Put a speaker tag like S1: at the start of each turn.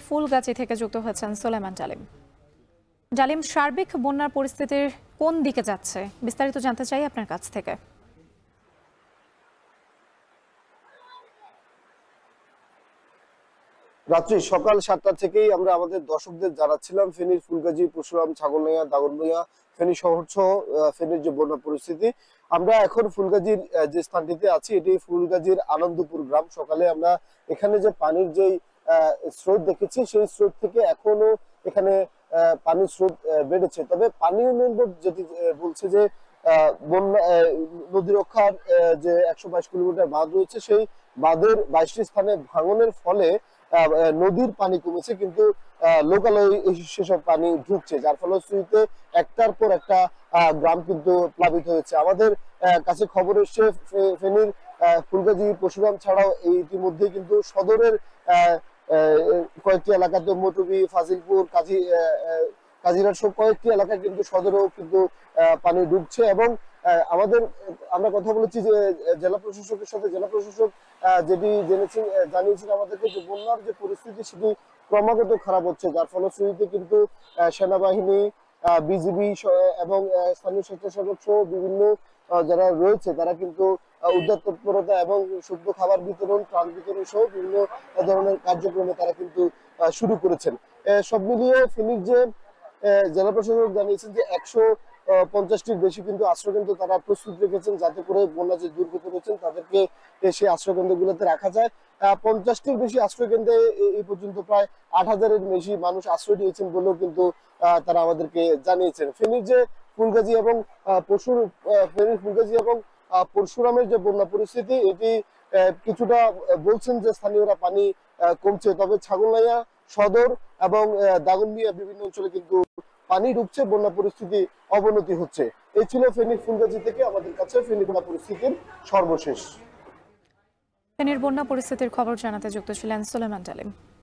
S1: ফুলগাজী থেকে যুক্ত হয়েছেন সুলাইমান জালিম। জালিম, সার্বিক বন্যার পরিস্থিতির কোন দিকে যাচ্ছে বিস্তারিত জানতে চাই আপনার কাছ থেকে।
S2: রাত্রি সকাল 7টা থেকেই আমরা আমাদের দর্শকদের জানাচ্ছিলাম ফেনীর ফুলগাজী, পরশুরাম, ছাগলনাইয়া, দাগনভূঞা, ফেনী শহর সহ ফেনীর যে বন্যা পরিস্থিতি। আমরা এখন ফুলগাজীর যে স্থানটিতে আছি এটি ফুলগাজীর আনন্দপুর গ্রাম। সকালে আমরা এখানে যে পানির যে স্রোত দেখেছি সেই স্রোত থেকে এখনো এখানে পানির স্রোত বেড়েছে। তবে পানি উন্নয়ন বোর্ড যেটি বলছে যে বন্যা নদী রক্ষার যে 122 কিলোমিটার বাঁধ রয়েছে সেই বাঁধের 22টি স্থানে ভাঙনের ফলে নদীর পানি কমেছে, কিন্তু লোকালয়ে সেসব পানি ঢুকছে, যার ফলশ্রুতিতে একটার পর একটা গ্রাম কিন্তু প্লাবিত হয়েছে। আমাদের কাছে খবর এসছে ফেনীর ফুলগাজী, পরশুরাম ছাড়াও ইতিমধ্যে কিন্তু সদরের কয়েকটি এলাকাতে মটুবি, ফাজিলপুর, কাজিরাট সহ কয়েকটি এলাকায় কিন্তু সদরেও কিন্তু পানি ঢুকছে। এবং আমরা কথা বলেছি যে জেলা প্রশাসকের সাথে, জেলা প্রশাসক যেটি জানিয়েছেন আমাদেরকে যে বন্যার যে পরিস্থিতি সেটি ক্রমাগত খারাপ হচ্ছে, যার ফলশ্রুতিতে কিন্তু সেনাবাহিনী, বিজিবি এবং স্থানীয় স্বেচ্ছাসেবক সহ বিভিন্ন যারা রয়েছে তারা কিন্তু উদ্ধার তৎপরতা এবং শুদ্ধ খাবার বিতরণ, ত্রাণ বিতরণ সহ বিভিন্ন ধরনের কার্যক্রমে তারা কিন্তু শুরু করেছেন। সব মিলিয়ে ফেনীর যে জেলা প্রশাসক জানিয়েছেন যে 150টির বেশি কিন্তু আশ্রয়কেন্দ্র তারা প্রস্তুত রেখেছেন, যাতে করে বন্যা যে দুর্গত রয়েছেন তাদেরকে সেই আশ্রয়কেন্দ্রগুলোতে রাখা যায়। 50টির বেশি আশ্রয়কেন্দ্রে এই পর্যন্ত প্রায় 8000-এর বেশি মানুষ আশ্রয় নিয়েছেন বলেও কিন্তু তারা আমাদেরকে জানিয়েছেন। ফেনীর যে ফুলগাজী এবং পরশুরামের যে বন্যা পরিস্থিতি এটি কিছুটা বলছেন যে স্থানীয়রা পানি কমছে, তবে ছাগলনাইয়া, সদর এবং দাগনভূঞা বিভিন্ন অঞ্চলে কিন্তু পানি ঢুকছে, বন্যা পরিস্থিতি অবনতি হচ্ছে। এই ছিল ফেনীর ফুলগাজী থেকে আমাদের কাছে ফেনীর বন্যা পরিস্থিতির সর্বশেষ।
S1: ফেনীর বন্যা পরিস্থিতির খবর জানাতে যুক্ত ছিলেন সুলাইমান জালিম।